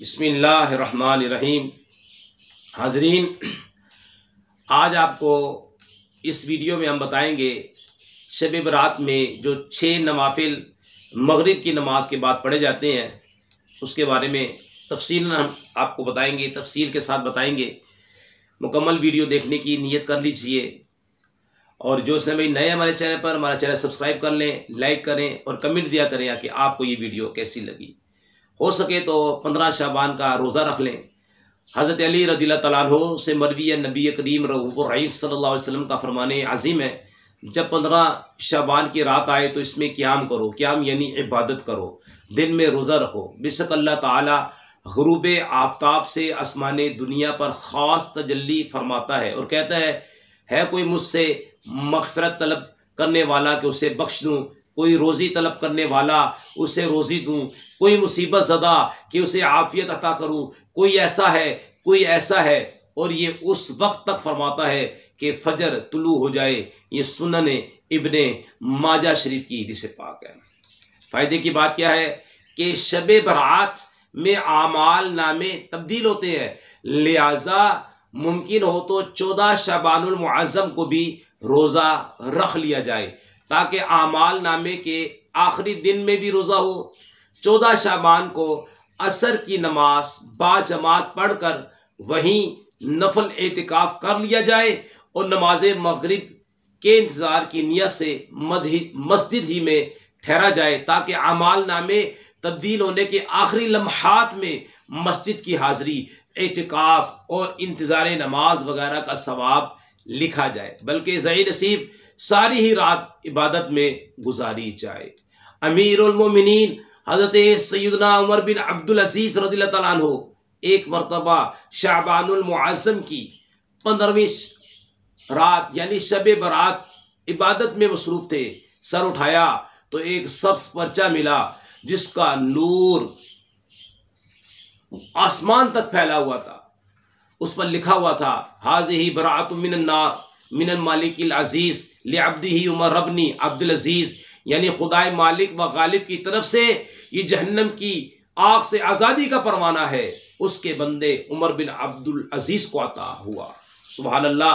बिस्मिल्लाहिर्रहमानिर्रहीम। हाज़रीन, आज आपको इस वीडियो में हम बताएंगे शब बरात में जो 6 नवाफिल मगरिब की नमाज के बाद पढ़े जाते हैं उसके बारे में तफसीलन हम आपको बताएंगे, तफसील के साथ बताएंगे। मुकम्मल वीडियो देखने की नीयत कर लीजिए और जो इसने भाई नए हमारे चैनल पर, हमारा चैनल सब्सक्राइब कर लें, लाइक करें और कमेंट दिया करें कि आपको ये वीडियो कैसी लगी। हो सके तो 15 शाबान का रोज़ा रख लें। हज़रत अली रज़ियल्लाहु तआला अन्हु से मरवी है, नबी करीम रऊफ़ुर रहीम सल्लल्लाहु अलैहि वसल्लम का फरमाने अज़ीम है, जब 15 शाबान की रात आए तो इसमें क़याम करो। क़याम यानी इबादत करो, दिन में रोज़ा रखो। बेशक अल्लाह ताला ग़ुरूब आफ्ताब से आसमान दुनिया पर ख़ास तजल्ली फरमाता है और कहता है कोई मुझसे मग़फ़िरत तलब करने वाला कि उसे बख्श दूँ, कोई रोज़ी तलब करने वाला उसे रोज़ी दूँ, कोई मुसीबत ज़दा कि उसे आफ़ियत अता करूँ, कोई ऐसा है। और ये उस वक्त तक फरमाता है कि फ़जर तुलू हो जाए। ये सुनन इब्ने माजा शरीफ की हदीस पाक है। फ़ायदे की बात क्या है कि शब बरात में आमाल नामे तब्दील होते हैं, लिहाजा मुमकिन हो तो 14 शाबानुल मुअज़्ज़म को भी रोज़ा रख लिया जाए ताकि आमाल नामे के आखिरी दिन में भी रोज़ा हो। 14 शाबान को असर की नमाज बाजमात पढ़कर वहीं नफल एतिकाफ कर लिया जाए और नमाज मगरिब के इंतज़ार की नियत से मस्जिद ही में ठहरा जाए ताकि आमाल नामे तब्दील होने के आखिरी लम्हात में मस्जिद की हाज़िरी, एतिकाफ और इंतज़ार नमाज वगैरह का सवाब लिखा जाए, बल्कि ज़ई नसीब सारी ही रात इबादत में गुजारी जाए। अमीरुल मोमिनीन हज़रत सैयदना उमर बिन अब्दुल अज़ीज़ रज़ियल्लाहु तआला अन्हु एक मरतबा शाबानुल मुअज़्ज़म की 15वीं रात यानी शब बरात इबादत में मसरूफ़ थे। सर उठाया तो एक सब्ज़ पर्चा मिला जिसका नूर आसमान तक फैला हुआ था। उस पर लिखा हुआ था, हाज़िही बराअतुम मिनन नार मिनल मालिकिल अज़ीज़ लिअब्दिही उमर रब्नी अब्दुल अज़ीज़, यानी खुदाए मालिक व गालिब की तरफ से ये जहन्नम की आग से आज़ादी का परवाना है, उसके बंदे उमर बिन अब्दुल अज़ीज़ को अता हुआ। सुभान अल्लाह।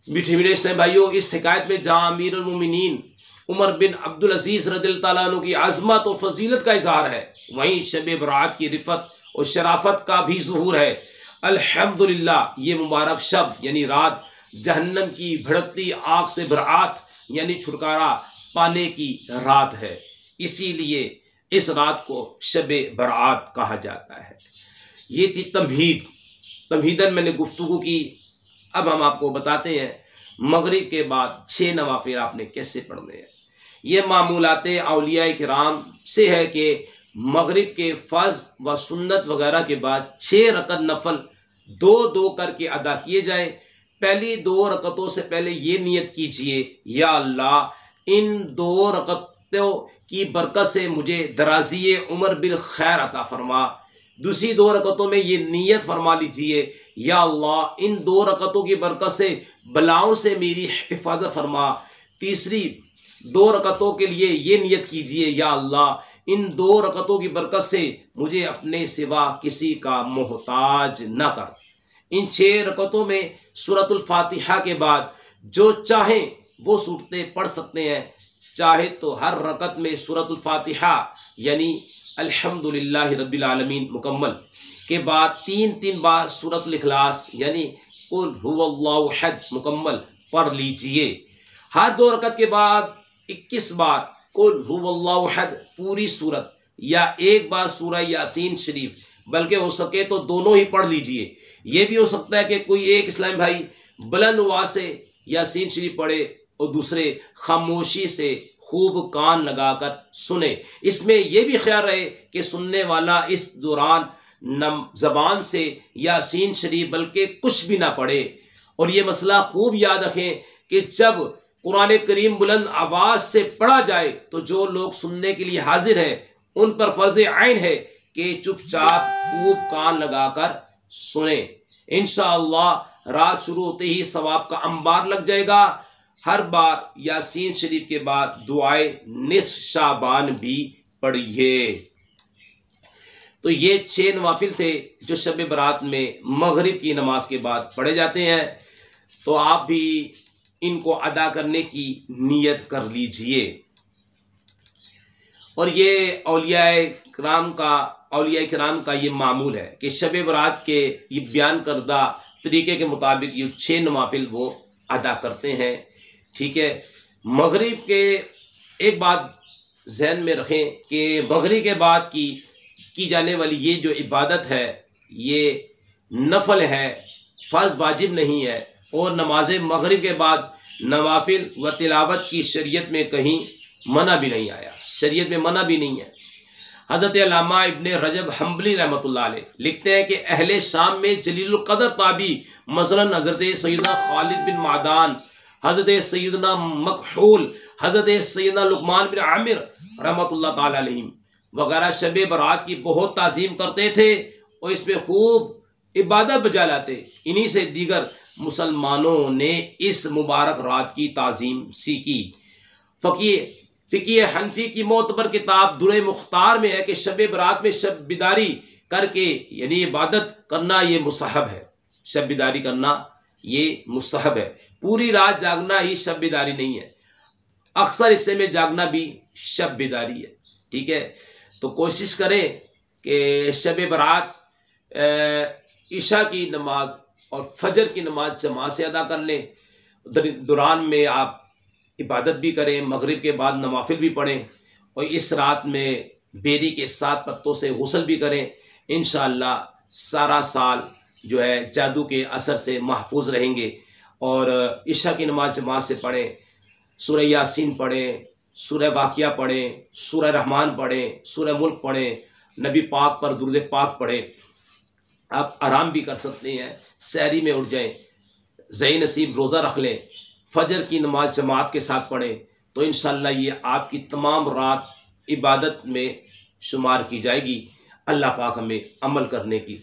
मीठे मीठे भाइयों, इस हिकायत में जहाँ अमीरुल मोमिनीन उमर बिन अब्दुल अज़ीज़ रज़ियल्लाहु तआला अन्हु की आज़मत और फजीलत का इज़हार है, वहीं शब बरात की रिफ़त और शराफत का भी ज़ुहूर है। अल्हम्दुलिल्लाह, ये मुबारक शब यानी रात जहन्नम की भड़कती आग से बरात यानी छुटकारा पाने की रात है, इसीलिए इस रात को शब बरात कहा जाता है। ये थी तमहीदन मैंने गुफ्तगू की। अब हम आपको बताते हैं मगरिब के बाद 6 नवाफिल आपने कैसे पढ़ने हैं। ये मामूलाते औलिया किराम से है कि मगरिब के फ़र्ज़ व सुन्नत वगैरह के बाद 6 रकत नफल 2-2 करके अदा किए जाए। पहली 2 रकतों से पहले ये नियत कीजिए, या अल्लाह इन 2 रकतों की बरकत से मुझे दराज़ी उमर बिल खैर अता फरमा। दूसरी 2 रकतों में ये नियत फरमा लीजिए, या अल्लाह इन 2 रकतों की बरकत से बलाओं से मेरी हिफाजत फरमा। तीसरी 2 रकतों के लिए ये नियत कीजिए, या अल्लाह इन 2 रकतों की बरकत से मुझे अपने सिवा किसी का मोहताज न कर। इन 6 रकतों में सूरतुल फातिहा के बाद जो चाहें वो सूरतें पढ़ सकते हैं। चाहे तो हर रकत में सूरतुल फातिहा यानी अल्हम्दुलिल्लाहि रब्बिल आलमीन मुकम्मल के बाद 3-3 बार सूरतुल इखलास यानी कुल हुवल्लाहु अहद मुकम्मल पढ़ लीजिए। हर 2 रकत के बाद 21 बार कुल हुवल्लाहु अहद पूरी सूरत या 1 बार सूरह यासीन शरीफ, बल्कि हो सके तो दोनों ही पढ़ लीजिए। ये भी हो सकता है कि कोई एक इस्लामी भाई बुलंद आवाज़ से यासीन शरीफ पढ़े और दूसरे खामोशी से खूब कान लगाकर सुने। इसमें यह भी ख्याल रहे कि सुनने वाला इस दौरान ज़बान से यासीन शरीफ बल्कि कुछ भी ना पढ़े। और ये मसला खूब याद रखें कि जब कुरान करीम बुलंद आवाज़ से पढ़ा जाए तो जो लोग सुनने के लिए हाजिर हैं उन पर फ़र्ज़ आइन है कि चुपचाप खूब कान लगाकर सुने। इंशाअल्लाह रात शुरू होते ही सवाब का अंबार लग जाएगा। हर बार यासीन शरीफ के बाद दुआए निस्फ शाबान भी पढ़िए। तो ये 6 नवाफिल थे जो शब बारात में मगरिब की नमाज के बाद पढ़े जाते हैं। तो आप भी इनको अदा करने की नीयत कर लीजिए। और ये औलियाए किराम का ये मामूल है कि शब बारात के ये बयान करदा तरीके के मुताबिक ये 6 नवाफिल वो अदा करते हैं। ठीक है। मगरिब के एक बात जहन में रखें कि मगरिब के बाद की जाने वाली ये जो इबादत है ये नफल है, फ़र्ज वाजिब नहीं है। और नमाज मगरिब के बाद नवाफिल व तिलावत की शरीयत में कहीं मना भी नहीं आया, शरीयत में मना भी नहीं है। हज़रत अल्लामा इब्ने रजब हम्बली रहमतुल्लाह अलैह लिखते हैं कि अहले शाम में जलीलुल कदर ताबी मसलन हज़रत सैयदना खालिद बिन मादान, हज़रत सैयदना मकहूल, हज़रत सैयदना लुकमान बिन आमिर रहमतुल्लाह ताला अलैहिम वगैरह शब बारात की बहुत ताज़ीम करते थे और इसमें खूब इबादत बजा लाते। इन्हीं से दीगर मुसलमानों ने इस मुबारक रात की ताज़ीम सीखी। फ़िक़्ह हनफी की मोतबर किताब दुरे मुख्तार में है कि शब बारात में शब बिदारी करके यानी इबादत करना ये मुस्तहब है। शब बिदारी करना ये मुस्तहब है। पूरी रात जागना ही शब बिदारी नहीं है, अक्सर हिस्से में जागना भी शब बिदारी है। ठीक है। तो कोशिश करें कि शब बारात इशा की नमाज और फजर की नमाज जमात से अदा कर लें। दौरान में आप इबादत भी करें, मगरिब के बाद नवाफिल भी पढ़ें और इस रात में बेरी के 7 पत्तों से गुस्ल भी करें। इंशाअल्लाह सारा साल जो है जादू के असर से महफूज रहेंगे। और इशा की नमाज जमात से पढ़ें, सूरह यासीन पढ़ें, सूरह वाक़िया पढ़ें, सूरह रहमान पढ़ें, सूरह मुल्क पढ़ें, नबी पाक पर दुरूद पाक पढ़ें। आप आराम भी कर सकते हैं, सहरी में उठ जाएं, ज़ई नसीब रोज़ा रख लें, फजर की नमाज जमात के साथ पढ़ें तो इंशाअल्लाह ये आपकी तमाम रात इबादत में शुमार की जाएगी। अल्लाह पाक हमें अमल करने की